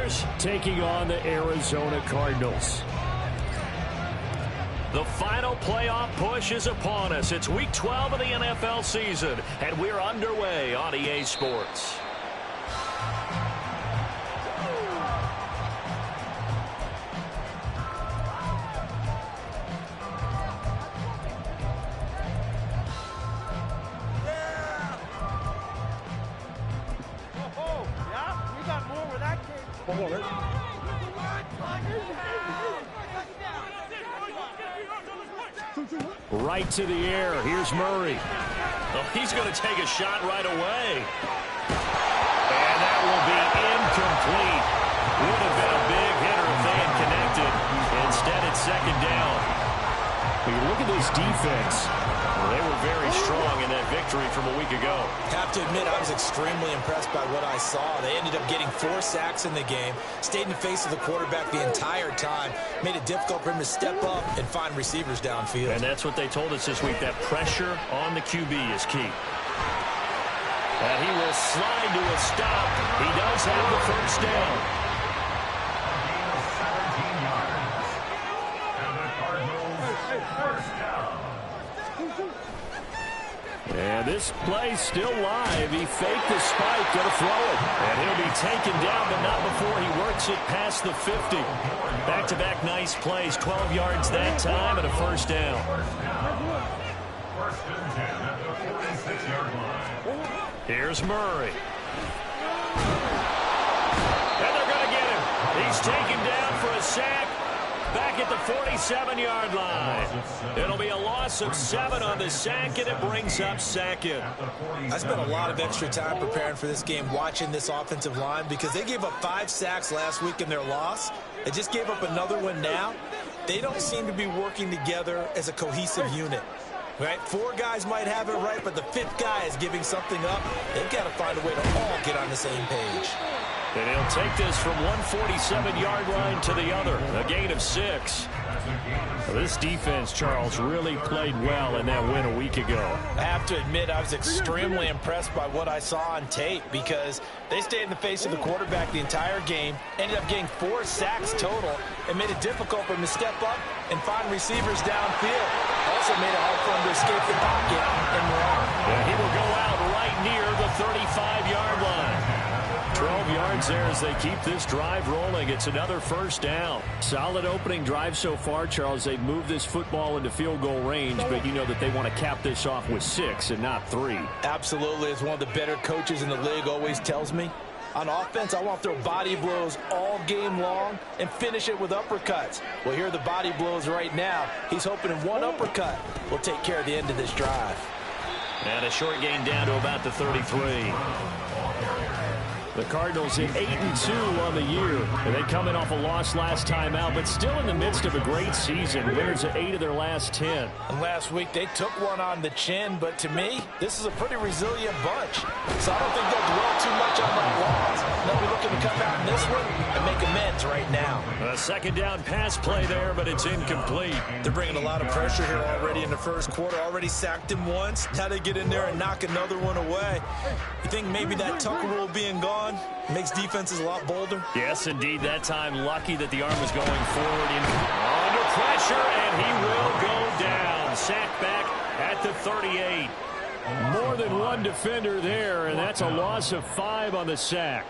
Bears taking on the Arizona Cardinals. The final playoff push is upon us. It's Week 12 of the NFL season, and we're underway on EA Sports. Right to the air. Here's Murray. Oh, he's going to take a shot right away. And that will be incomplete. Would have been a big hitter if they had connected. Instead, it's second down. When you look at this defense, they were very strong in that victory from a week ago. Have to admit, I was extremely impressed by what I saw. They ended up getting 4 sacks in the game, stayed in the face of the quarterback the entire time, made it difficult for him to step up and find receivers downfield. And that's what they told us this week, that pressure on the QB is key. And he will slide to a stop. He does have the first down. And this play's still live. He faked the spike, going to throw it. And he'll be taken down, but not before he works it past the 50. Back-to-back nice plays, 12 yards that time and a first down. First and 10 at the 46-yard line. Here's Murray. And they're going to get him. He's taken down for a sack. Back at the 47-yard line. It'll be a loss of 7 on the sack, and it brings up second. I spent a lot of extra time preparing for this game, watching this offensive line, because they gave up 5 sacks last week in their loss. They just gave up another one now. They don't seem to be working together as a cohesive unit. Right? 4 guys might have it right, but the 5th guy is giving something up. They've got to find a way to all get on the same page. And he'll take this from one 47-yard line to the other. A gain of 6. This defense, Charles, really played well in that win a week ago. I have to admit, I was extremely impressed by what I saw on tape, because they stayed in the face of the quarterback the entire game, ended up getting 4 sacks total, and made it difficult for him to step up and find receivers downfield. Also made it hard for him to escape the pocket and run. And he will go out right near the 35-yard line. 12 yards there as they keep this drive rolling. It's another first down. Solid opening drive so far, Charles. They've moved this football into field goal range, but you know that they want to cap this off with 6 and not 3. Absolutely. As one of the better coaches in the league always tells me, on offense, I want to throw body blows all game long and finish it with uppercuts. Well, here are the body blows right now. He's hoping in one uppercut will take care of the end of this drive. And a short gain down to about the 33. The Cardinals at 8-2 on the year. And they come in off a loss last time out, but still in the midst of a great season. Winners of 8 of their last 10. And last week, they took one on the chin, but to me, this is a pretty resilient bunch. So I don't think they'll dwell too much on that loss. They'll be looking to come out in this one and make amends right now. A second down pass play there, but it's incomplete. They're bringing a lot of pressure here already in the first quarter. Already sacked him once. Now they get in there and knock another one away. You think maybe that Tucker rule being gone makes defenses a lot bolder? Yes, indeed. That time, lucky that the arm was going forward. Under pressure, and he will go down. Sacked back at the 38. More than one defender there, and that's a loss of 5 on the sack.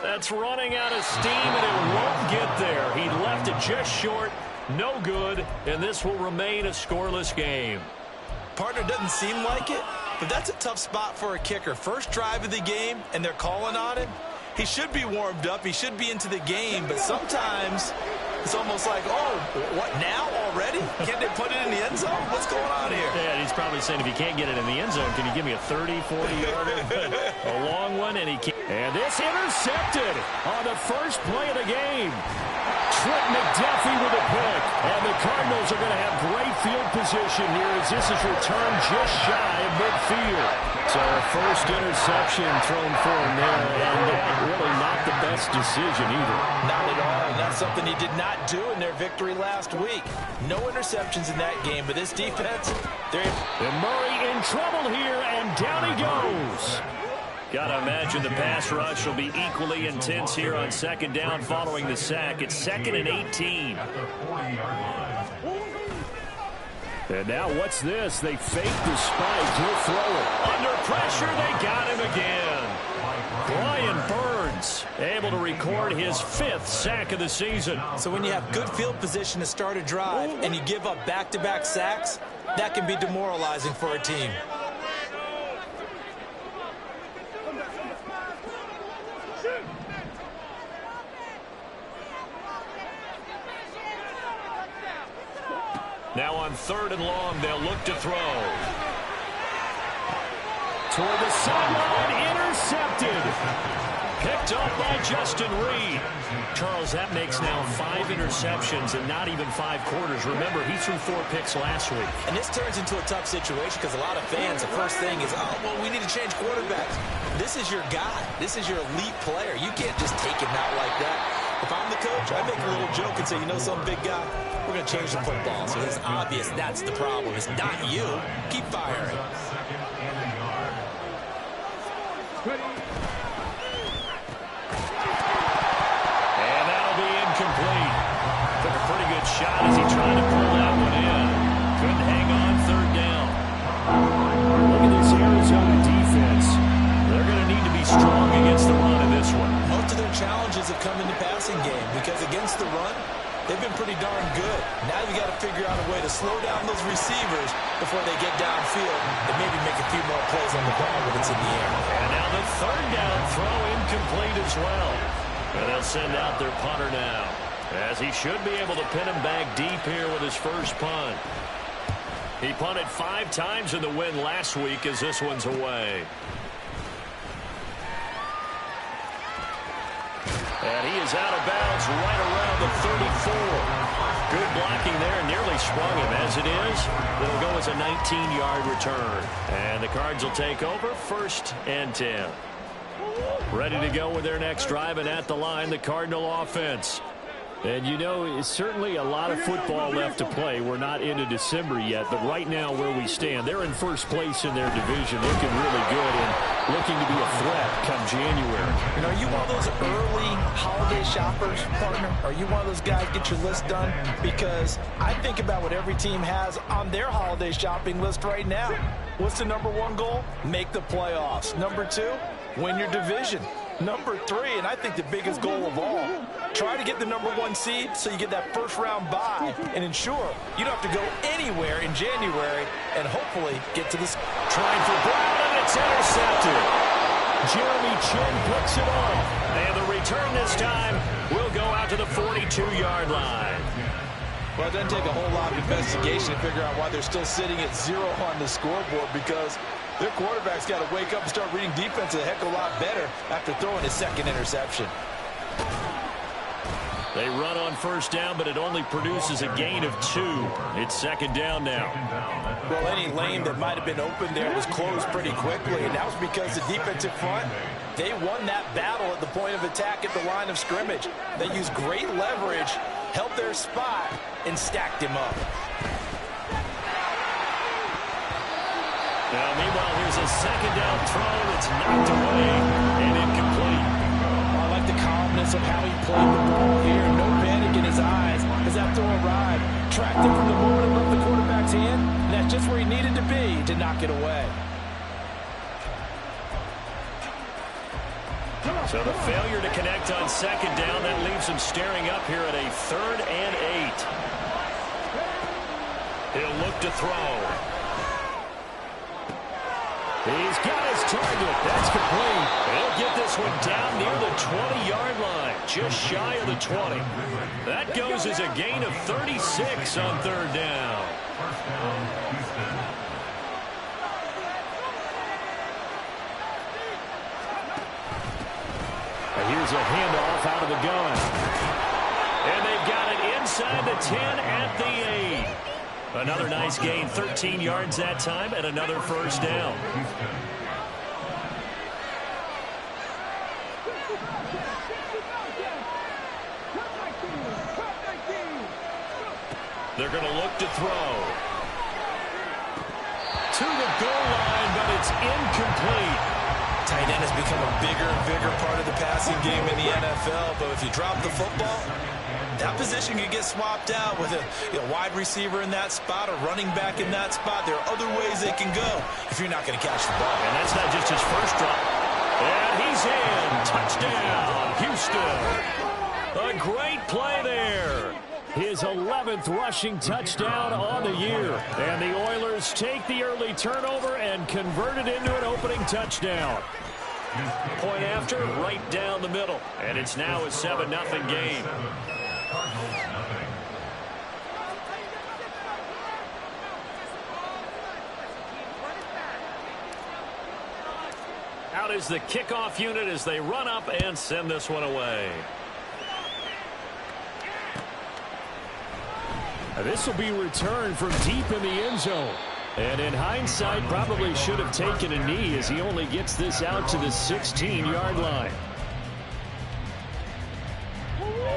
That's running out of steam, and it won't get there. He left it just short. No good, and this will remain a scoreless game. Partner, doesn't seem like it, but that's a tough spot for a kicker. First drive of the game, and they're calling on him. He should be warmed up. He should be into the game, but sometimes it's almost like, oh, what now already? Can't they put it in the end zone? What's going on here? Yeah, he's probably saying, if you can't get it in the end zone, can you give me a 30, 40-yarder? A long one, and he can't. And this intercepted on the first play of the game. Trent McDuffie with a pick. And the Cardinals are going to have great field position here as this is returned just shy of midfield. So a first interception thrown for him there, and that really not the best decision either. Not at all, and that's something he did not do in their victory last week. No interceptions in that game, but this defense, and Murray in trouble here, and down he goes. Got to imagine the pass rush will be equally intense here on second down following the sack. It's 2nd and 18. And now what's this? They fake the spike. He'll throw it. Under pressure, they got him again. Brian Burns able to record his 5th sack of the season. So when you have good field position to start a drive and you give up back-to-back sacks, that can be demoralizing for a team. Now on 3rd and long, they'll look to throw. Toward the sideline, intercepted. Picked up by Justin Reed. Charles, that makes now 5 interceptions and not even 5 quarters. Remember, he threw 4 picks last week. And this turns into a tough situation because a lot of fans, the first thing is, oh, well, we need to change quarterbacks. This is your guy. This is your elite player. You can't just take him out like that. If I'm the coach, I make a little joke and say, you know some big guy? We're going to change the football. So it's obvious that's the problem. It's not you. Keep firing. And that'll be incomplete. Took a pretty good shot as he tried to pull that one in. Couldn't hang on 3rd down. Look at this Arizona defense. They're going to need to be strong against the run in this one. Most of their challenges have come in the passing game because against the run, they've been pretty darn good. Now you got to figure out a way to slow down those receivers before they get downfield and maybe make a few more plays on the ball when it's in the air. And now the 3rd down throw incomplete as well. And they'll send out their punter now, as he should be able to pin him back deep here with his first punt. He punted 5 times in the win last week as this one's away. And he is out of bounds right around the 34. Good blocking there, nearly sprung him. As it is, it'll go as a 19-yard return. And the Cards will take over 1st and 10. Ready to go with their next drive, and at the line, the Cardinal offense. And, you know, it's certainly a lot of football left to play. We're not into December yet, but right now where we stand, they're in 1st place in their division, looking really good and looking to be a threat come January. And are you one of those early holiday shoppers, partner? Are you one of those guys get your list done? Because I think about what every team has on their holiday shopping list right now. What's the #1 goal? Make the playoffs. #2, win your division. #3, and I think the biggest goal of all, try to get the #1 seed so you get that first-round bye and ensure you don't have to go anywhere in January and hopefully get to this. Trying for Brown, and it's intercepted. Jeremy Chin picks it off. And the return this time will go out to the 42-yard line. Well, it doesn't take a whole lot of investigation to figure out why they're still sitting at 0 on the scoreboard, because their quarterback's got to wake up and start reading defense a heck of a lot better after throwing his 2nd interception. They run on 1st down, but it only produces a gain of 2. It's 2nd down now. Well, any lane that might have been open there was closed pretty quickly, and that was because the defensive front, they won that battle at the point of attack at the line of scrimmage. They used great leverage, held their spot, and stacked him up. Now, meanwhile, here's a 2nd down throw that's knocked away and incomplete. I like the calmness of how he played the ball here. No panic in his eyes as that throw arrived. Tracked him from the moment it left the quarterback's hand, and that's just where he needed to be to knock it away. So the failure to connect on 2nd down, that leaves him staring up here at a 3rd and 8. He'll look to throw. He's got his target. That's complete. He'll get this one down near the 20-yard line, just shy of the 20. That goes as a gain of 36 on 3rd down. Here's a handoff out of the gun. And they've got it inside the 10 at the 8. Another nice gain, 13 yards that time, and another 1st down. They're going to look to throw. To the goal line, but it's incomplete. Tight end has become a bigger and bigger part of the passing game in the NFL, but if you drop the football, that position can get swapped out with a wide receiver in that spot, a running back in that spot. There are other ways they can go if you're not going to catch the ball. And that's not just his first drop. And he's in. Touchdown, Houston. A great play there. His 11th rushing touchdown on the year. And the Oilers take the early turnover and convert it into an opening touchdown. Point after, right down the middle. And it's now a 7-0 game. Out is the kickoff unit as they run up and send this one away. This will be returned from deep in the end zone. And in hindsight, probably should have taken a knee as he only gets this out to the 16-yard line.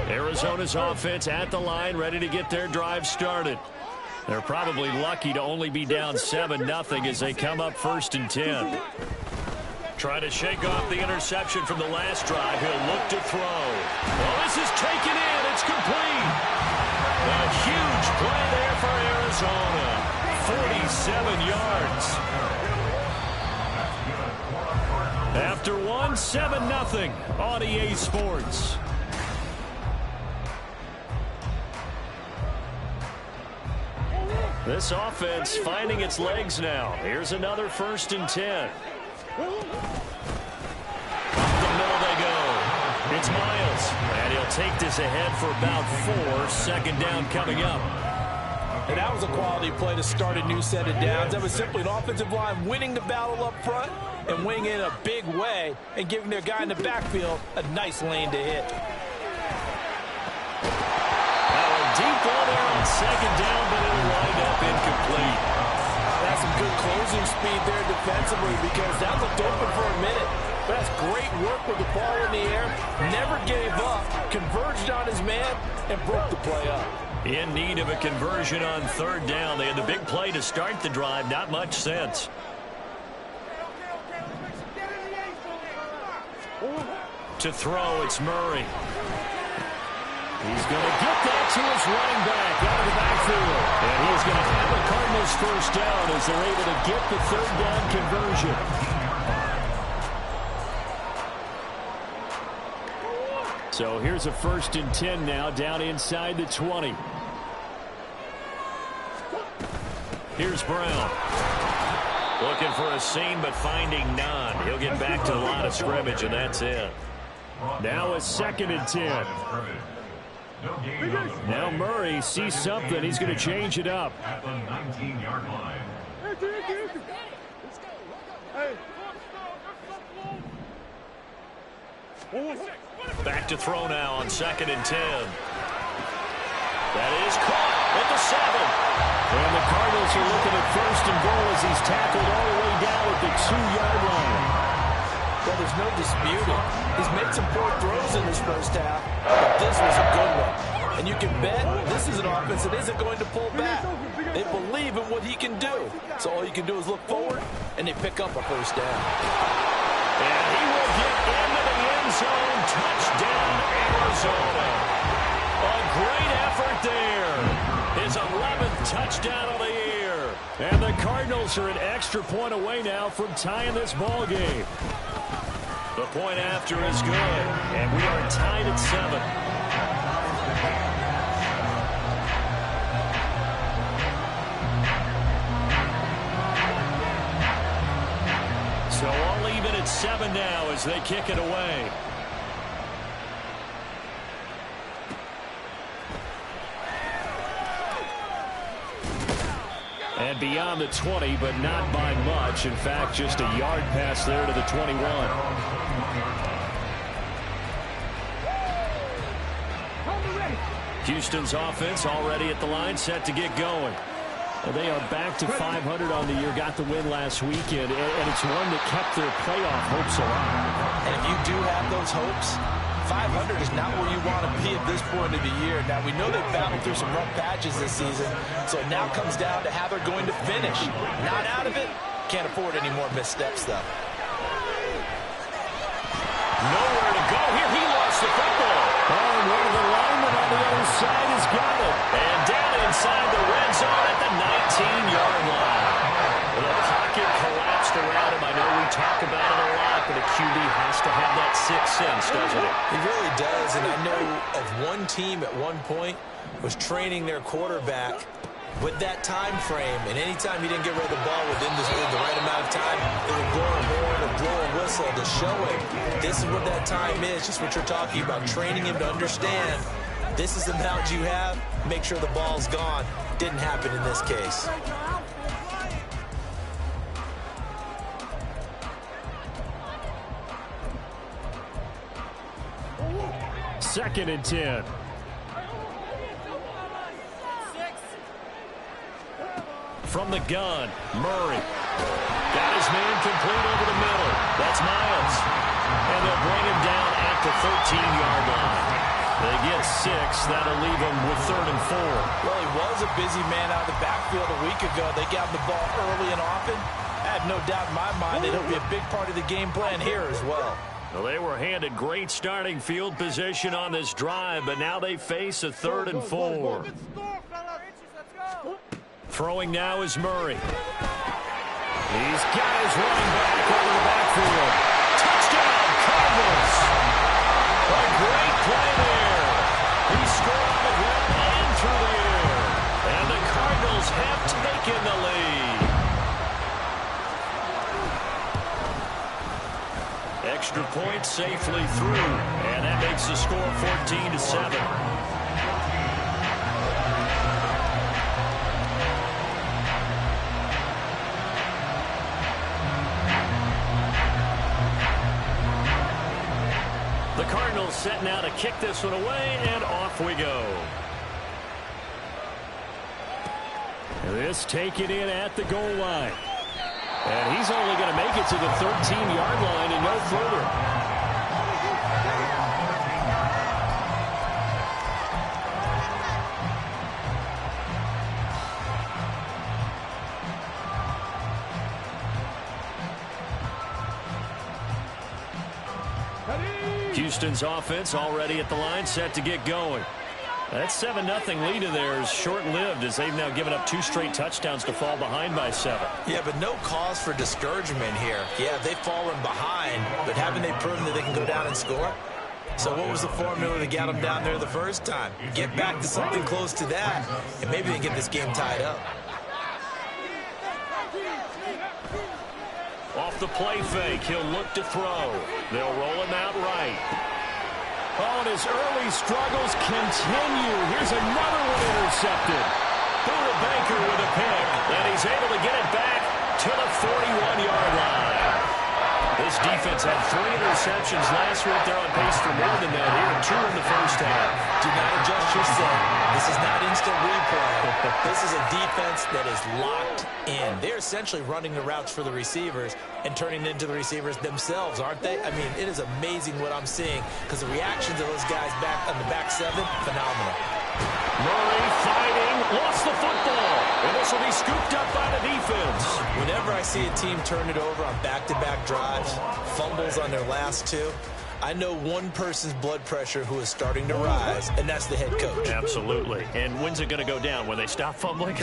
Arizona's offense at the line, ready to get their drive started. They're probably lucky to only be down 7-0 as they come up 1st and 10. Trying to shake off the interception from the last drive. He'll look to throw. Well, this is taken in. It's complete. A huge play there for Arizona. 47 yards. After one, 7-0 on EA Sports. This offense finding its legs now. Here's another 1st and 10. Up the middle they go. It's Miles. And he'll take this ahead for about 4. 2nd down coming up. And that was a quality play to start a new set of downs. That was simply an offensive line winning the battle up front and winning it in a big way and giving their guy in the backfield a nice lane to hit. Now a deep ball there on 2nd down, but it'll wind up incomplete. That's some good closing speed there defensively because that looked open for a minute. But that's great work with the ball in the air. Never gave up, converged on his man, and broke the play up. In need of a conversion on 3rd down. They had the big play to start the drive. Not much sense. To throw, it's Murray. He's going to get that to his running back out of the backfield. And he's going to have the Cardinals 1st down as they're able to get the 3rd down conversion. So here's a 1st and 10 now down inside the 20. Here's Brown. Looking for a seam but finding none. He'll get back to the line of scrimmage and that's it. Now a 2nd and 10. Now Murray sees something. He's going to change it up. At the 19-yard line. Back to throw now on 2nd and 10. That is caught at the 7. And the Cardinals are looking at 1st and goal as he's tackled all the way down at the 2-yard line. Well, there's no disputing. He's made some poor throws in this 1st half, but this was a good one. And you can bet this is an offense that isn't going to pull back. They believe in what he can do. So all you can do is look forward, and they pick up a 1st down. And he will get into the end zone. Touchdown, Arizona. A great effort there. His 11th touchdown of the year. And the Cardinals are an extra point away now from tying this ball game. The point after is good, and we are tied at 7. So all even at 7 now as they kick it away. And beyond the 20, but not by much. In fact, just a yard pass there to the 21. Houston's offense already at the line, set to get going. And they are back to 500 on the year, got the win last weekend, and it's one that kept their playoff hopes alive. And if you do have those hopes, 500 is not where you want to be at this point of the year. Now, we know they've battled through some rough patches this season, so it now comes down to how they're going to finish. Not out of it. Can't afford any more missteps, though. Nowhere to go here. He lost the football. Oh, and one of the linemen on the other side has got it. And down inside the red zone at the 19-yard line. Well, the pocket collapsed around him. I know we talk about it a lot, but a QB has to have that sixth sense, doesn't it? He really does, and I know of one team at one point was training their quarterback with that time frame, and anytime he didn't get rid of the ball within the right amount of time, they would blow a horn or blow a whistle to show him this is what that time is, just what you're talking about, training him to understand this is the amount you have, make sure the ball's gone. Didn't happen in this case. Second and 10. From the gun, Murray. Got his man complete over the middle. That's Miles. And they'll bring him down at the 13-yard line. They get 6. That'll leave him with 3rd and 4. Well, he was a busy man out of the backfield a week ago. They got him the ball early and often. I have no doubt in my mind that he'll be a big part of the game plan here as well. Well, they were handed great starting field position on this drive, but now they face a 3rd and 4. Throwing now is Murray. He's got his running back over the backfield. Touchdown, Cardinals. A great play there. He scored on the ground and through the air. And the Cardinals have taken the lead. Extra point safely through. And that makes the score 14-7. The Cardinals set now to kick this one away, and off we go. This taken in at the goal line. And he's only going to make it to the 13-yard line and no further. Houston's offense already at the line, set to get going. That 7-0 lead of theirs short-lived as they've now given up 2 straight touchdowns to fall behind by 7. Yeah, but no cause for discouragement here. Yeah, they've fallen behind, but haven't they proven that they can go down and score? So what was the formula that got them down there the first time? Get back to something close to that, and maybe they get this game tied up. Off the play fake, he'll look to throw. They'll roll him out right. Oh, and his early struggles continue. Here's another one intercepted. Buda Baker with a pick, and he's able to get it back to the 41-yard line. This defense had 3 interceptions last week. They're on pace for more than that here. 2 in the first half. Do not adjust your set. This is not instant replay. This is a defense that is locked in. They're essentially running the routes for the receivers and turning it into the receivers themselves, aren't they? I mean, it is amazing what I'm seeing because the reactions of those guys back on the back 7, phenomenal. Murray fighting, lost the football, and this will be scooped up by the defense. Whenever I see a team turn it over on back-to-back drives, fumbles on their last 2, I know one person's blood pressure who is starting to rise, and that's the head coach. Absolutely. And when's it going to go down? When they stop fumbling?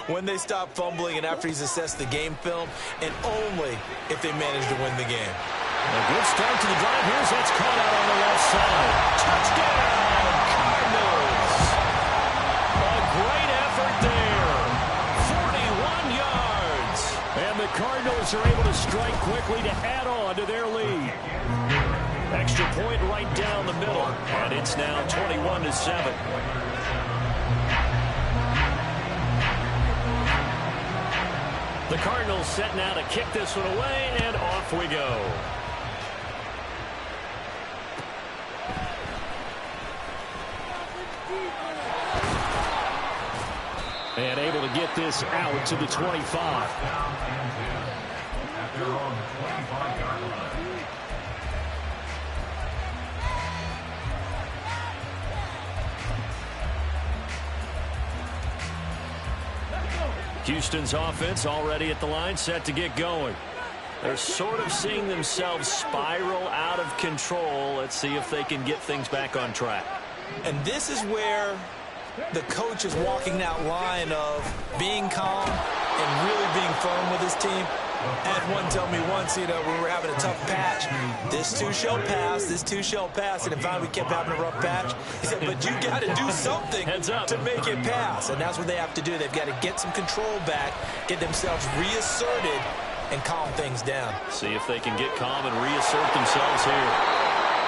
When they stop fumbling and after he's assessed the game film, and only if they manage to win the game. A good start to the drive. Here's that's caught out on the left side. Touchdown, Cardinals. A great effort there. 41 yards. And the Cardinals are able to strike quickly to add on to their lead. Extra point right down the middle, and it's now 21-7. The Cardinals set now to kick this one away, and off we go. And able to get this out to the 25. Down and 10 at their own 25-yard line. Houston's offense already at the line, set to get going. They're sort of seeing themselves spiral out of control. Let's see if they can get things back on track. And this is where the coach is walking that line of being calm and really being firm with his team. I had one tell me once, we were having a tough patch. This too shall pass, this too shall pass. And finally we kept having a rough patch. He said, but you got to do something to make it pass. And that's what they have to do. They've got to get some control back, get themselves reasserted, and calm things down. See if they can get calm and reassert themselves here.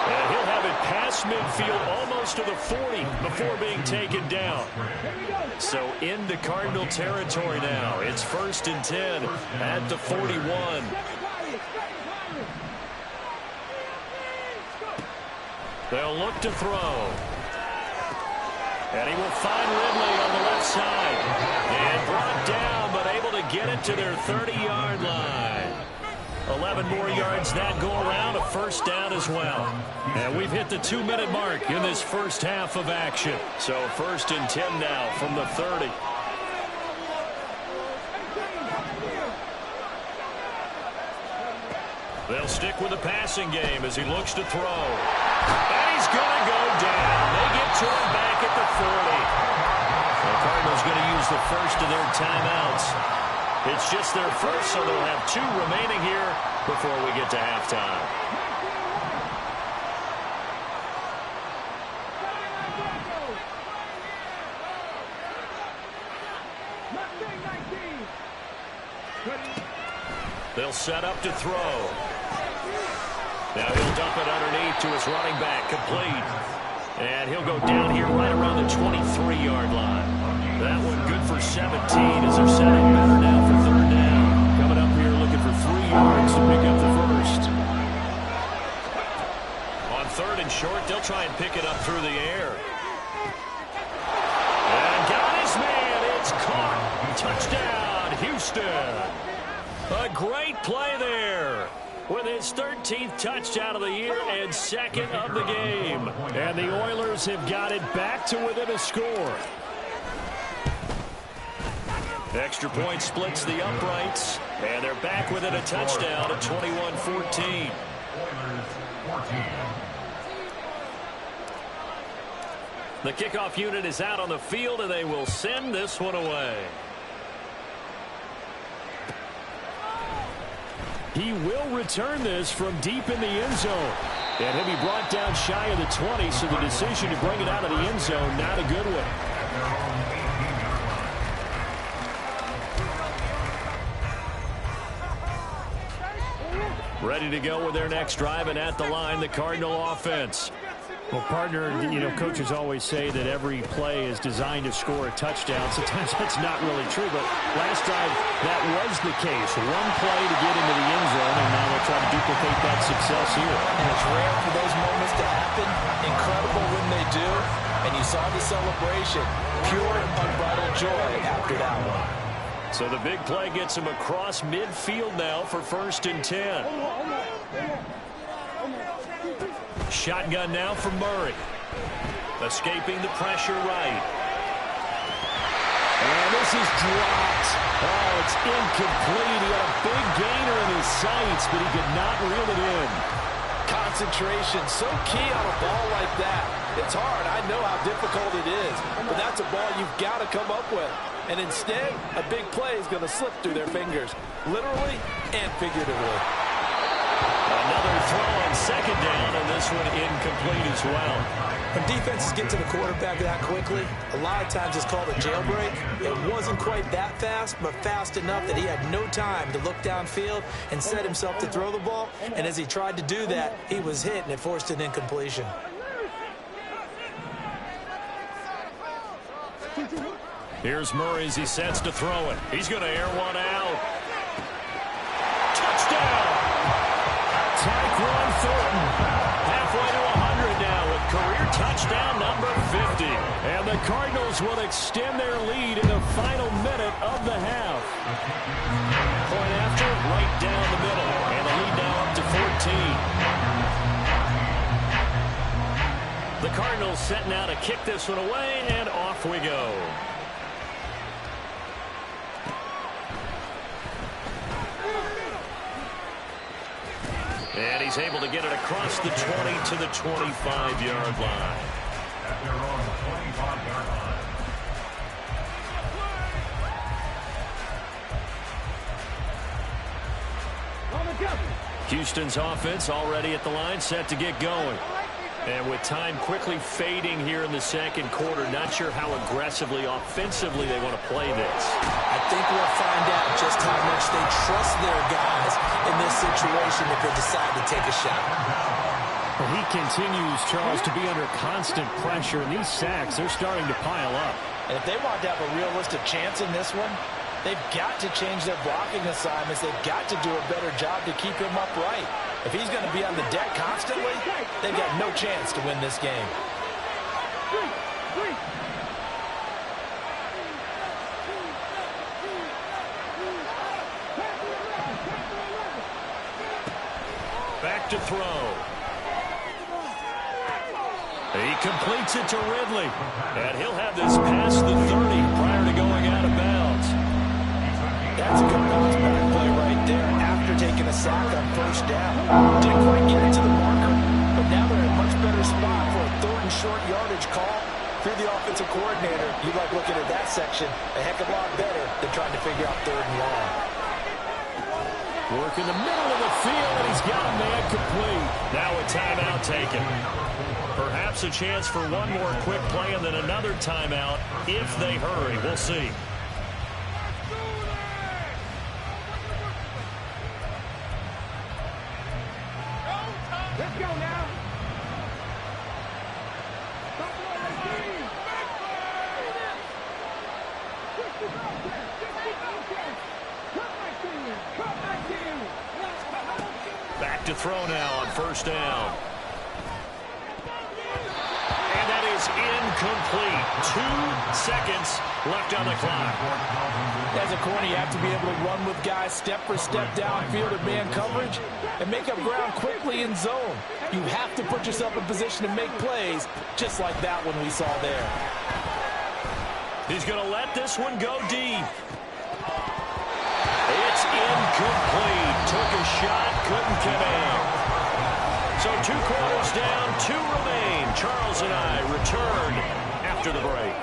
And he'll have it past midfield almost to the 40 before being taken down. So into Cardinal territory now. It's 1st and 10 at the 41. They'll look to throw. And he will find Ridley on the left side. And brought down, but able to get it to their 30-yard line. 11 more yards that go around, a first down as well. And we've hit the 2-minute mark in this first half of action. So 1st and 10 now from the 30. They'll stick with the passing game as he looks to throw. And he's going to go down. They get to him back at the 40. The Cardinals going to use the first of their timeouts. It's just their first, so they'll have 2 remaining here before we get to halftime. They'll set up to throw. Now he'll dump it underneath to his running back, complete. And he'll go down here right around the 23-yard line. That one good for 17 as they're setting better now for 3rd down. Coming up here looking for 3 yards to pick up the first. On 3rd and short, they'll try and pick it up through the air. And got his man. It's caught. Touchdown, Houston. A great play there. With his 13th touchdown of the year and 2nd of the game. And the Oilers have got it back to within a score. Extra point splits the uprights, and they're back within a touchdown at 21-14. The kickoff unit is out on the field, and they will send this one away. He will return this from deep in the end zone. And he'll be brought down shy of the 20, so the decision to bring it out of the end zone, not a good one. Ready to go with their next drive, and at the line, the Cardinal offense. Well, partner, coaches always say that every play is designed to score a touchdown. Sometimes that's not really true, but last time that was the case. One play to get into the end zone, and now they'll try to duplicate that success here. And it's rare for those moments to happen. Incredible when they do. And you saw the celebration. Pure, unbridled joy after that one. So the big play gets him across midfield now for 1st and 10. Shotgun now from Murray. Escaping the pressure right. And this is dropped. Oh, it's incomplete. He had a big gainer in his sights, but he could not reel it in. Concentration, so key on a ball like that. It's hard. I know how difficult it is, but that's a ball you've got to come up with. And instead, a big play is going to slip through their fingers, literally and figuratively. Another throw on 2nd down, and this one incomplete as well. When defenses get to the quarterback that quickly, a lot of times it's called a jailbreak. It wasn't quite that fast, but fast enough that he had no time to look downfield and set himself to throw the ball. And as he tried to do that, he was hit, and it forced an incompletion. Here's Murray as he sets to throw it. He's going to air one out. Touchdown! Tyquan Thornton halfway to 100 now with career touchdown number 50. And the the Cardinals will extend their lead in the final minute of the half. Point after, right down the middle. And the lead now up to 14. The Cardinals set now to kick this one away, and off we go. And he's able to get it across the 20 to the 25-yard line. At their own 25-yard line. Houston's offense already at the line, set to get going. And with time quickly fading here in the second quarter, not sure how aggressively, offensively they want to play this. I think we'll find out just how much they trust their guys in this situation if they decide to take a shot. Well, he continues, Charles, to be under constant pressure, and these sacks, they're starting to pile up. And if they want to have a realistic chance in this one, they've got to change their blocking assignments. They've got to do a better job to keep him upright. If he's going to be on the deck constantly, they've got no chance to win this game. Back to throw. He completes it to Ridley. And he'll have this past the 30 prior to going out of bounds. That's a good bounce back play right there after taking a sack on first down. Didn't quite get it to the marker, but now they're in a much better spot for a third and short yardage call. Through the offensive coordinator, you like looking at that section a heck of a lot better than trying to figure out third and long. Work in the middle of the field, and he's got a man complete. Now a timeout taken. Perhaps a chance for one more quick play and then another timeout if they hurry. We'll see. Let's go now. Back to throw now on first down. And that is incomplete. 2 seconds left on the clock. As a corner, you have to be able to run with guys step for step downfield in man coverage and make up ground quickly in zone. You have to put yourself in position to make plays just like that one we saw there. He's going to let this one go deep. It's incomplete. Took a shot, couldn't connect. So 2 quarters down, 2 remain. Charles and I return after the break.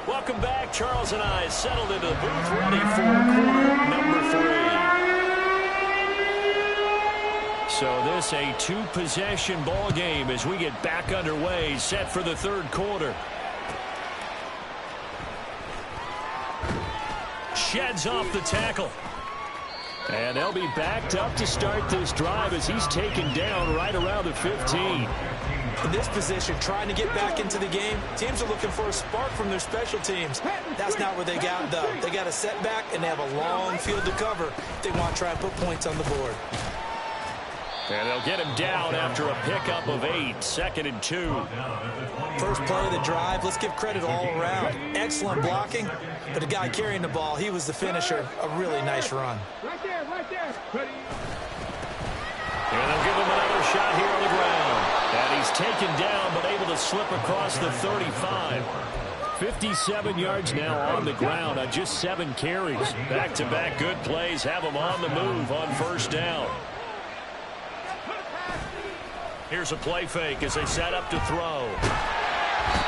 Welcome back. Charles and I settled into the booth, ready for quarter number 3. So this a 2-possession ball game as we get back underway, set for the third quarter. Sheds off the tackle. And they'll be backed up to start this drive as he's taken down right around the 15. In this position, trying to get back into the game, teams are looking for a spark from their special teams. That's not what they got, though. They got a setback, and they have a long field to cover if they want to try and put points on the board. And they'll get him down after a pickup of 8, 2nd and 2. First play of the drive, let's give credit all around. Excellent blocking, but the guy carrying the ball, he was the finisher. A really nice run. Right there, right there. And they'll give him another shot here on the ground. And he's taken down, but able to slip across the 35. 57 yards now on the ground on just 7 carries. Back-to-back good plays have him on the move on first down. Here's a play fake as they set up to throw.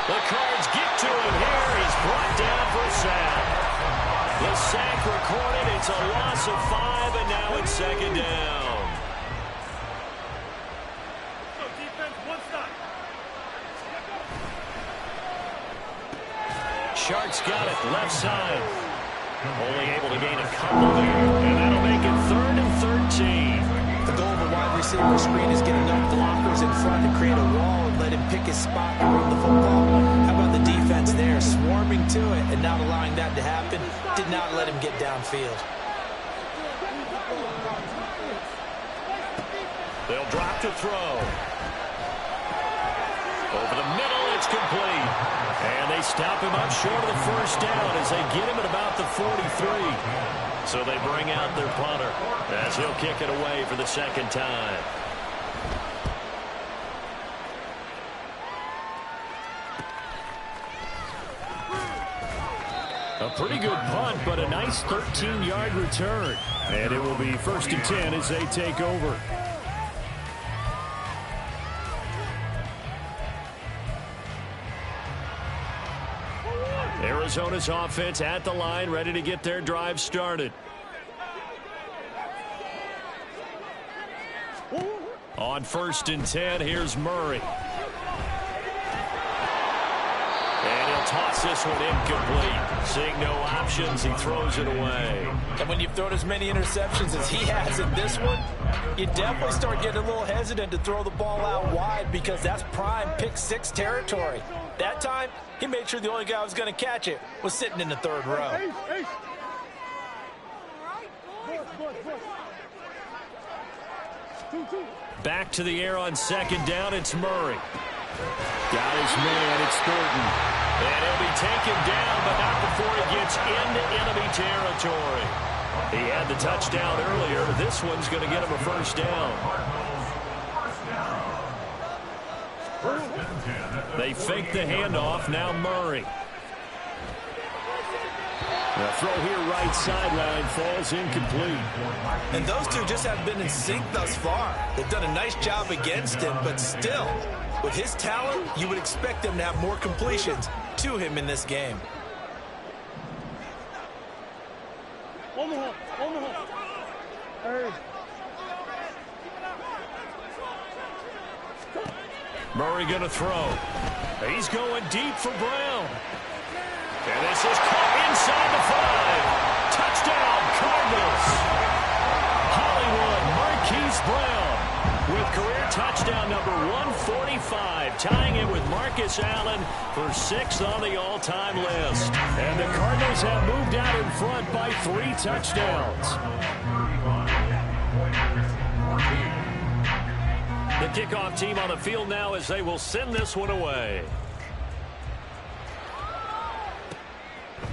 The Cards get to him here. He's brought down for a sack. The sack recorded. It's a loss of 5, and now it's 2nd down. Sharks got it left side. Only able to gain a couple there, and that'll make it 3rd and 13. The goal of a wide receiver screen is get enough blockers in front to create a wall and let him pick his spot and run the football. How about the defense there, swarming to it and not allowing that to happen? Did not let him get downfield. They'll drop to throw. Over the middle, it's complete. And they stop him up short of the first down as they get him at about the 43. So they bring out their punter as he'll kick it away for the second time. A pretty good punt, but a nice 13-yard return. And it will be 1st and 10 as they take over. Arizona's offense at the line, ready to get their drive started. On 1st and 10, here's Murray. And he'll toss this one incomplete. Seeing no options, he throws it away. And when you've thrown as many interceptions as he has in this one, you definitely start getting a little hesitant to throw the ball out wide because that's prime pick-6 territory. That time, he made sure the only guy who was going to catch it was sitting in the 3rd row. Back to the air on 2nd down, it's Murray. Got his man, it's Thornton. And he'll be taken down, but not before he gets into enemy territory. He had the touchdown earlier. This one's going to get him a 1st down. They fake the handoff, now Murray. The throw here right sideline falls incomplete. And those two just haven't been in sync thus far. They've done a nice job against him, but still, with his talent, you would expect them to have more completions to him in this game. Murray going to throw. He's going deep for Brown. And this is caught inside the 5. Touchdown, Cardinals. Hollywood Marquise Brown with career touchdown number 145, tying it with Marcus Allen for 6th on the all-time list. And the Cardinals have moved out in front by 3 touchdowns. The kickoff team on the field now as they will send this one away.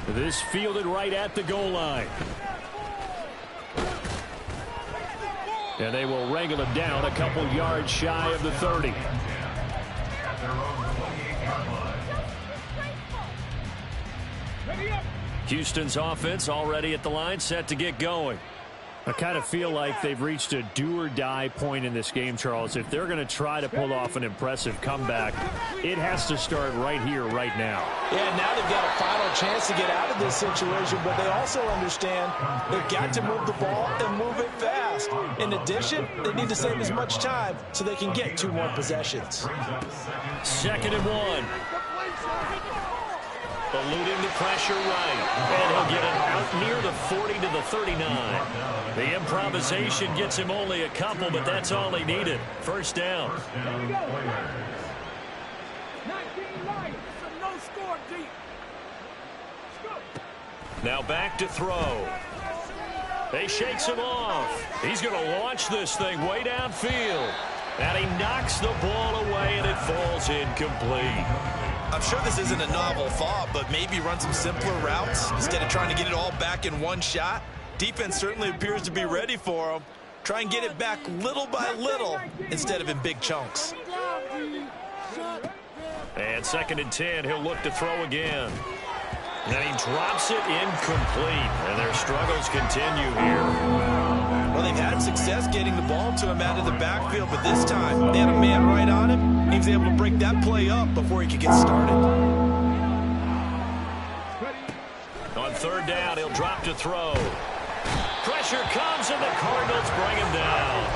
This fielded right at the goal line. And they will wrangle him down a couple yards shy of the 30. Houston's offense already at the line, set to get going. I kind of feel like they've reached a do-or-die point in this game, Charles. If they're going to try to pull off an impressive comeback, it has to start right here, right now. Yeah, now they've got a final chance to get out of this situation, but they also understand they've got to move the ball and move it fast. In addition, they need to save as much time so they can get 2 more possessions. 2nd and 1. Eluding the pressure right. And he'll get it out near the 40 to the 39. The improvisation gets him only a couple, but that's all he needed. 1st down. Now back to throw. He shakes him off. He's going to launch this thing way downfield. And he knocks the ball away, and it falls incomplete. I'm sure this isn't a novel thought, but maybe run some simpler routes instead of trying to get it all back in one shot. Defense certainly appears to be ready for him. Try and get it back little by little instead of in big chunks. And 2nd and 10, he'll look to throw again. And he drops it incomplete. And their struggles continue here. Well, they've had success getting the ball to him out of the backfield, but this time they had a man right on him. He was able to break that play up before he could get started. On 3rd down, he'll drop to throw. Pressure comes, and the Cardinals bring him down.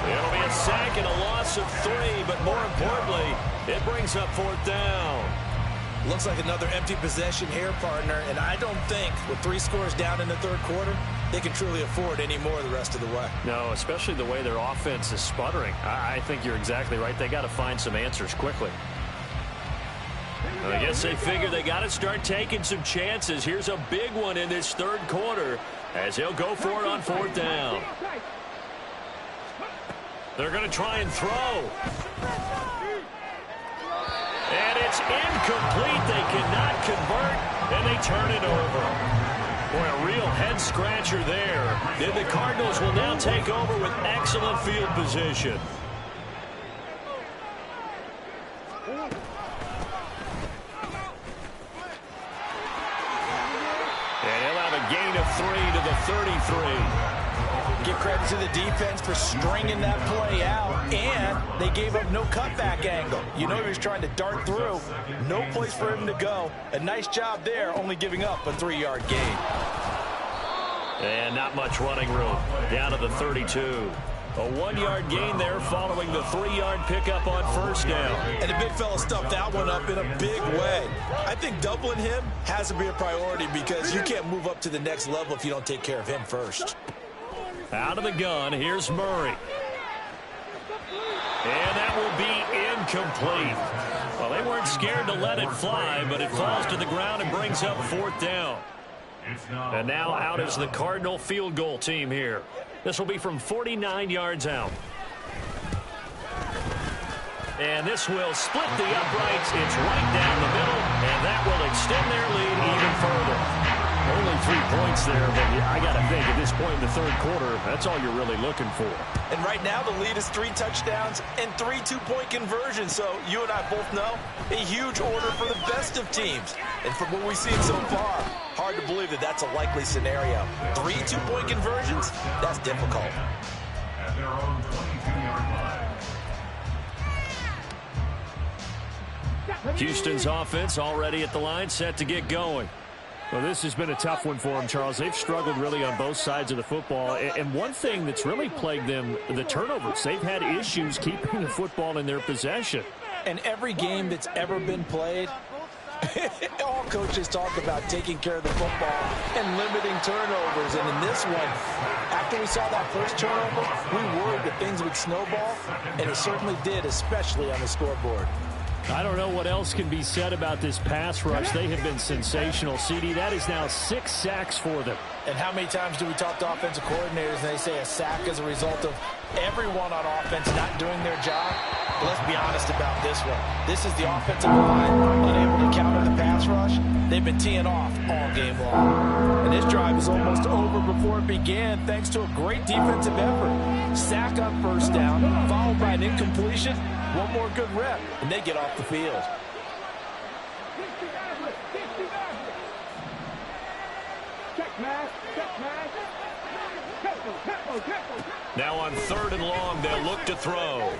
It'll be a sack and a loss of 3, but more importantly, it brings up 4th down. Looks like another empty possession here, partner, and I don't think with 3 scores down in the 3rd quarter, they can truly afford any more the rest of the way. No, especially the way their offense is sputtering. I think you're exactly right. They got to find some answers quickly. I guess they figure they got to start taking some chances. Here's a big one in this 3rd quarter as he'll go for it on 4th down. They're going to try and throw. And it's incomplete. They cannot convert, and they turn it over. Boy, a real head-scratcher there. And the Cardinals will now take over with excellent field position. And he'll have a gain of 3 to the 33. Give credit to the defense for stringing that play out, and they gave up no cutback angle. You know he was trying to dart through. No place for him to go. A nice job there, only giving up a 3-yard gain. And not much running room. Down to the 32. A 1-yard gain there following the 3-yard pickup on first down. And the big fella stuffed that one up in a big way. I think doubling him has to be a priority because you can't move up to the next level if you don't take care of him first. Out of the gun, here's Murray. And that will be incomplete. Well, they weren't scared to let it fly, but it falls to the ground and brings up 4th down. And now out is the Cardinal field goal team here. This will be from 49 yards out. And this will split the uprights. It's right down the middle, and that will extend their lead even further. Only 3 points there, but I got to think at this point in the third quarter, that's all you're really looking for. And right now the lead is 3 touchdowns and 3 2-point conversions. So you and I both know a huge order for the best of teams. And from what we've seen so far, hard to believe that that's a likely scenario. 3 2-point conversions? That's difficult. At their own 22-yard line. Houston's offense already at the line, set to get going. Well, this has been a tough one for them, Charles. They've struggled really on both sides of the football. And one thing that's really plagued them, the turnovers. They've had issues keeping the football in their possession. And every game that's ever been played, all coaches talk about taking care of the football and limiting turnovers. And in this one, after we saw that first turnover, we worried that things would snowball, and it certainly did, especially on the scoreboard. I don't know what else can be said about this pass rush. They have been sensational. CD, that is now 6 sacks for them. And how many times do we talk to offensive coordinators and they say a sack is a result of everyone on offense not doing their job? But let's be honest about this one. This is the offensive line unable to counter the pass rush. They've been teeing off all game long. And this drive is almost over before it began thanks to a great defensive effort. Sack on first down, followed by an incompletion. One more good rep, and they get off the field. Now on 3rd and long, they'll look to throw.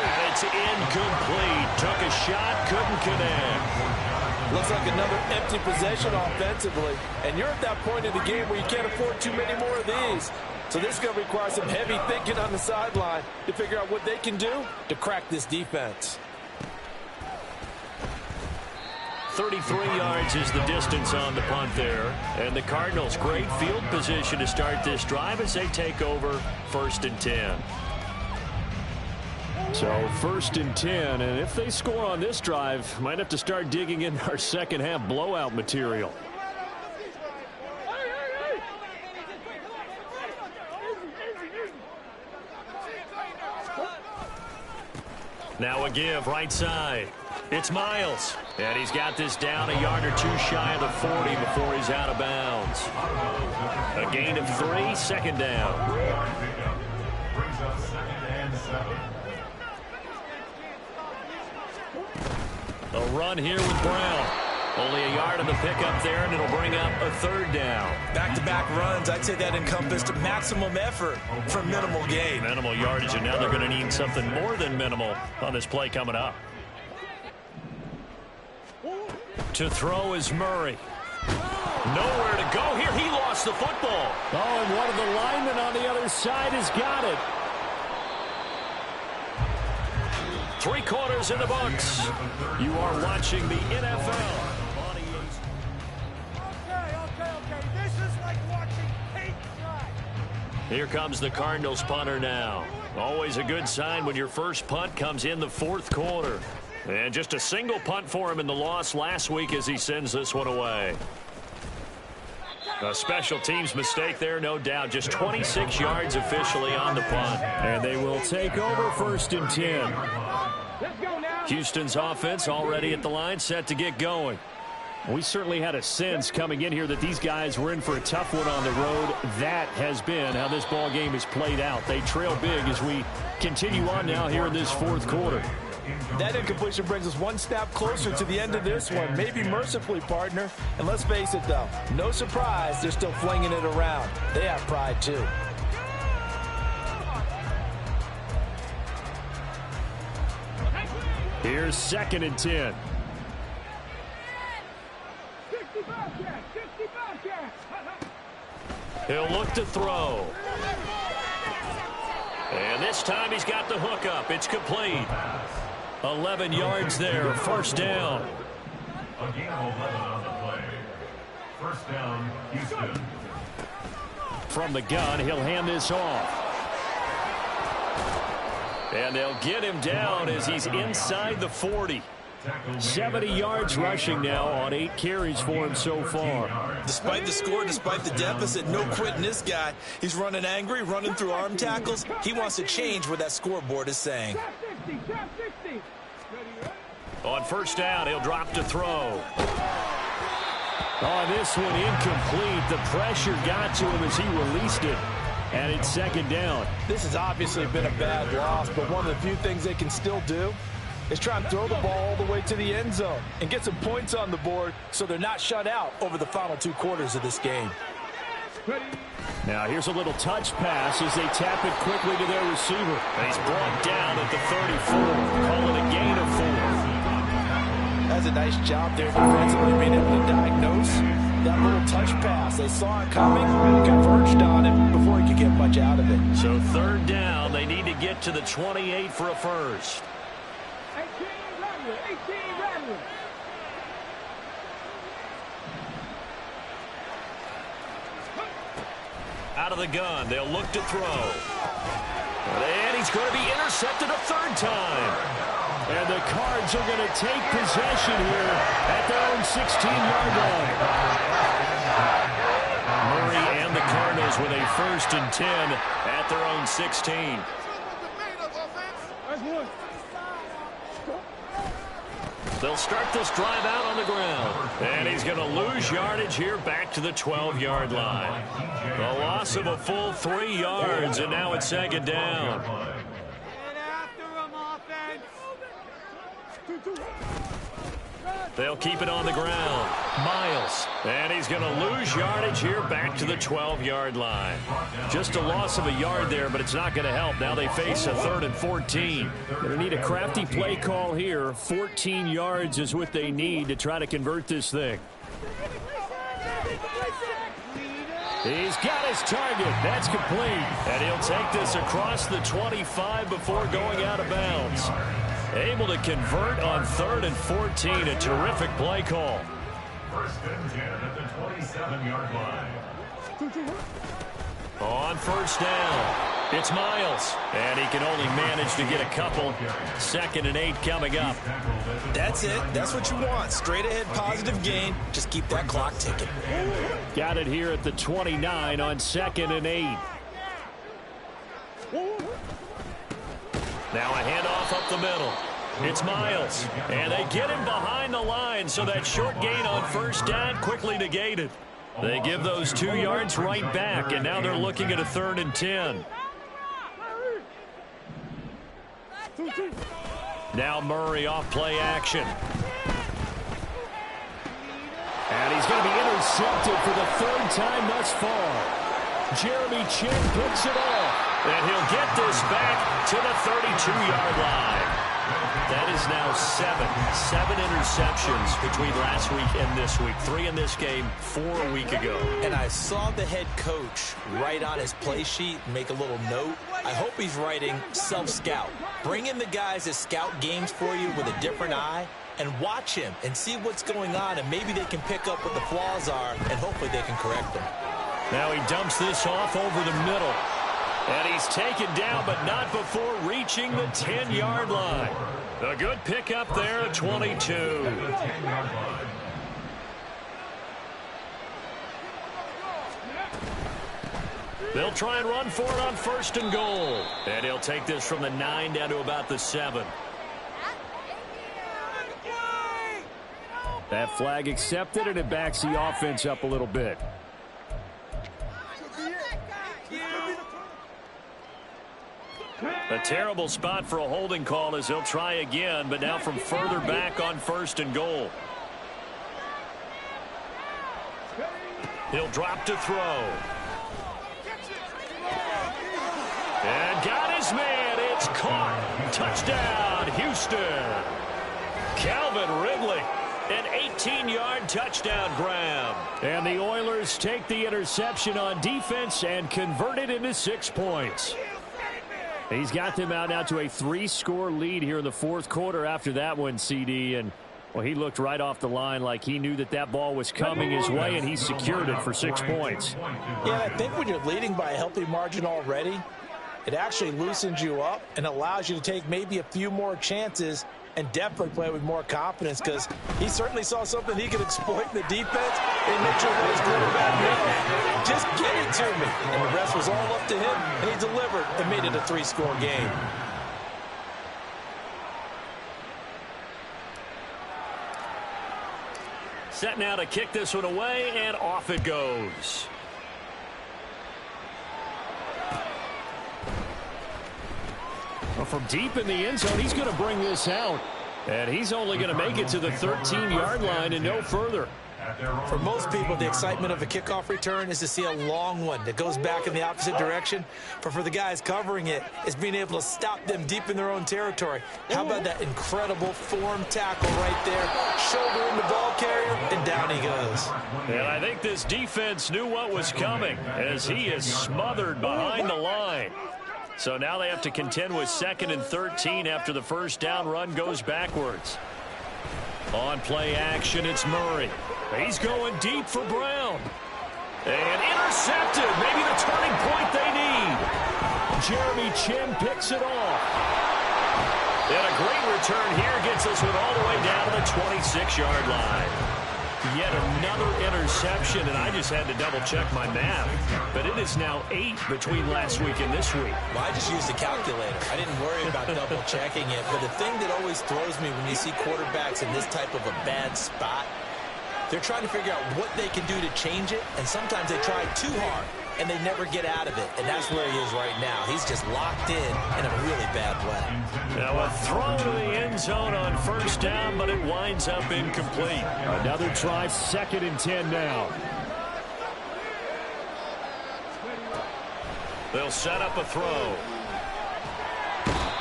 And it's incomplete. Took a shot, couldn't connect. Looks like another empty possession offensively. And you're at that point in the game where you can't afford too many more of these. So this is going to require some heavy thinking on the sideline to figure out what they can do to crack this defense. 33 yards is the distance on the punt there. And the Cardinals, great field position to start this drive as they take over 1st and 10. So 1st and 10, and if they score on this drive, might have to start digging in our second half blowout material. Now a give right side. It's Miles. And he's got this down a yard or 2 shy of the 40 before he's out of bounds. A gain of 3, 2nd down. Brings up 2nd and 7. A run here with Brown. Only a yard on the pickup there, and it'll bring up a 3rd down. Back-to-back runs, I'd say that encompassed maximum effort for minimal gain. Minimal yardage, and now they're going to need something more than minimal on this play coming up. To throw is Murray. Nowhere to go here. He lost the football. Oh, and one of the linemen on the other side has got it. 3 quarters in the books. You are watching the NFL. Okay. This is like watching paint dry. Here comes the Cardinals punter now. Always a good sign when your first punt comes in the 4th quarter. And just a single punt for him in the loss last week as he sends this one away. A special teams mistake there, no doubt. Just 26 yards officially on the punt. And they will take over 1st and 10. Houston's offense already at the line, set to get going. We certainly had a sense coming in here that these guys were in for a tough one on the road. That has been how this ball game is played out. They trail big as we continue on now here in this 4th quarter. That incompletion brings us one step closer to the end of this one. Maybe mercifully, partner. And let's face it, though, no surprise, they're still flinging it around. They have pride, too. Here's 2nd and 10. He'll look to throw. And this time he's got the hook up. It's complete. 11 yards there, 1st down. A gain of 11 on the play. 1st down, Houston. From the gun, he'll hand this off. And they'll get him down as he's inside the 40. 70 yards rushing now on 8 carries for him so far. Despite the score, despite the deficit, no quitting this guy. He's running angry, running through arm tackles. He wants to change what that scoreboard is saying. On 1st down, he'll drop to throw. Oh, this one incomplete. The pressure got to him as he released it. And it's 2nd down. This has obviously been a bad loss, but one of the few things they can still do is try and throw the ball all the way to the end zone and get some points on the board so they're not shut out over the final 2 quarters of this game. Now here's a little touch pass as they tap it quickly to their receiver. And he's brought down at the 34. Call it a gain of 4. That's a nice job there defensively, being able to diagnose that little touch pass. They saw it coming, converged on it before he could get much out of it. So 3rd down, they need to get to the 28 for a first. Out of the gun, they'll look to throw. And he's going to be intercepted a 3rd time. And the Cards are going to take possession here at their own 16-yard line. Murray and the Cardinals with a 1st and 10 at their own 16. They'll start this drive out on the ground. And he's going to lose yardage here back to the 12-yard line. The loss of a full 3 yards, and now it's 2nd down. They'll keep it on the ground. Miles. And he's going to lose yardage here back to the 12-yard line. Just a loss of a yard there, but it's not going to help. Now they face a 3rd and 14. They need a crafty play call here. 14 yards is what they need to try to convert this thing. He's got his target. That's complete. And he'll take this across the 25 before going out of bounds. Able to convert on 3rd and 14. A terrific play call. 1st and 10 at the 27-yard line. On 1st down, it's Miles. And he can only manage to get a couple. 2nd and 8 coming up. That's it. That's what you want. Straight ahead positive gain. Just keep that clock ticking. Got it here at the 29 on 2nd and 8. Now a handoff up the middle. It's Miles. And they get him behind the line, so that short gain on 1st down quickly negated. They give those 2 yards right back, and now they're looking at a 3rd and 10. Now Murray off play action. And he's going to be intercepted for the 3rd time thus far. Jeremy Chin picks it off. And he'll get this back to the 32-yard line. That is now 7 interceptions between last week and this week. 3 in this game, 4 a week ago. And I saw the head coach write on his play sheet, make a little note. I hope he's writing self-scout. Bring in the guys that scout games for you with a different eye and watch him and see what's going on, and maybe they can pick up what the flaws are, and hopefully they can correct them. Now he dumps this off over the middle. And he's taken down, but not before reaching the 10-yard line. A good pickup there at 22. They'll try and run for it on 1st and goal. And he'll take this from the 9 down to about the 7. That flag accepted, and it backs the offense up a little bit. A terrible spot for a holding call as he'll try again, but now from further back on 1st and goal. He'll drop to throw. And got his man. It's caught. Touchdown, Houston. Calvin Ridley, an 18-yard touchdown grab. And the Oilers take the interception on defense and convert it into 6 points. He's got them out now to a 3-score lead here in the 4th quarter after that one, CD. And, well, he looked right off the line like he knew that that ball was coming his way, and he secured it for 6 points. Yeah, I think when you're leading by a healthy margin already, it actually loosens you up and allows you to take maybe a few more chances and definitely play with more confidence, because he certainly saw something he could exploit in the defense and make sure that his quarterback knows, just get it to me. And the rest was all up to him, and he delivered and made it a 3-score game. Set now to kick this one away, and off it goes. Well, from deep in the end zone, he's going to bring this out. And he's only going to make it to the 13-yard line and no further. For most people, the excitement of a kickoff return is to see a long one that goes back in the opposite direction. But for the guys covering it, it's being able to stop them deep in their own territory. How about that incredible form tackle right there? Shoulder in the ball carrier, and down he goes. And I think this defense knew what was coming as he is smothered behind the line. So now they have to contend with 2nd and 13 after the first down run goes backwards. On play action, it's Murray. He's going deep for Brown. And intercepted. Maybe the turning point they need. Jeremy Chin picks it off. And a great return here gets us one all the way down to the 26-yard line. Yet another interception, and I just had to double-check my math. But it is now 8 between last week and this week. Well, I just used a calculator. I didn't worry about double-checking it. But the thing that always throws me when you see quarterbacks in this type of a bad spot, they're trying to figure out what they can do to change it, and sometimes they try too hard, and they never get out of it. And that's where he is right now. He's just locked in a really bad way. Now a throw to the end zone on 1st down, but it winds up incomplete. Another try, 2nd and 10 now. They'll set up a throw.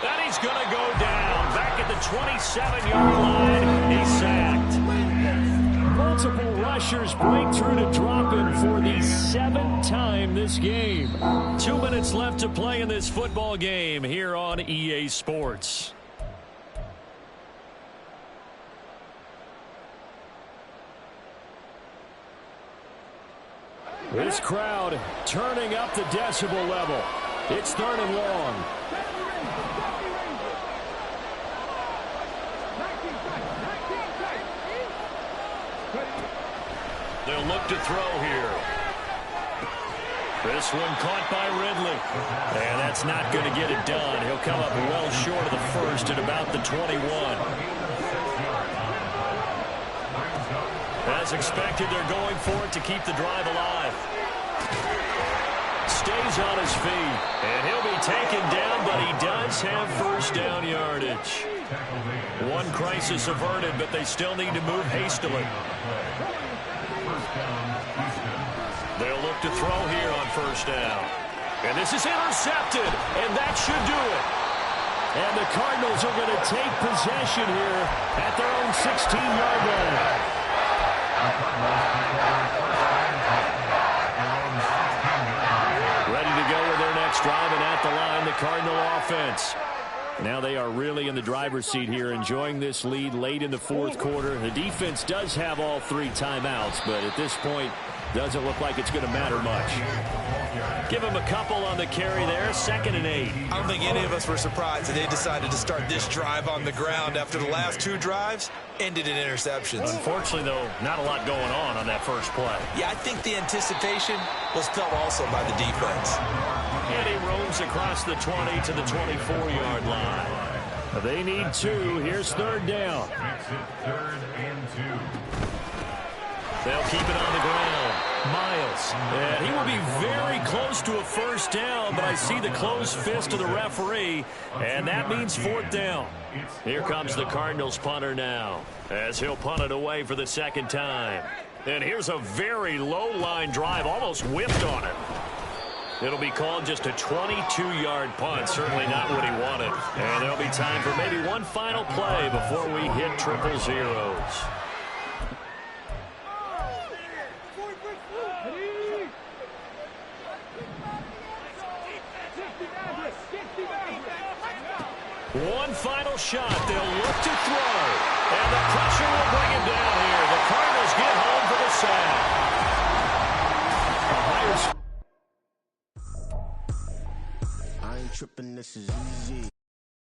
And he's going to go down. Back at the 27-yard line, he's sacked. Multiple rushers break through to drop him for the 7th time this game. 2 minutes left to play in this football game here on EA Sports. This crowd turning up the decibel level. It's 3rd and long. They'll look to throw here. This one caught by Ridley. And that's not going to get it done. He'll come up well short of the first at about the 21. As expected, they're going for it to keep the drive alive. Stays on his feet. And he'll be taken down, but he does have 1st down yardage. One crisis averted, but they still need to move hastily. They'll look to throw here on 1st down. And this is intercepted, and that should do it. And the Cardinals are going to take possession here at their own 16-yard line. Ready to go with their next drive, and at the line, the Cardinal offense. Now they are really in the driver's seat here, enjoying this lead late in the fourth quarter. The defense does have all 3 timeouts, but at this point, doesn't look like it's going to matter much. Give him a couple on the carry there, 2nd and 8. I don't think any of us were surprised that they decided to start this drive on the ground after the last 2 drives ended in interceptions. Unfortunately, though, not a lot going on that first play. Yeah, I think the anticipation was felt also by the defense. And he roams across the 20 to the 24-yard line. They need 2. Here's 3rd down. Makes it 3rd and 2. They'll keep it on the ground. Miles. And he will be very close to a first down, but I see the closed fist of the referee, and that means 4th down. Here comes the Cardinals punter now, as he'll punt it away for the 2nd time. And here's a very low-line drive, almost whipped on it. It'll be called just a 22-yard punt, certainly not what he wanted. And there'll be time for maybe one final play before we hit 000. One final shot. They'll look to throw. And the pressure will bring him down here. The Cardinals get home for the sack. I ain't tripping, this is easy.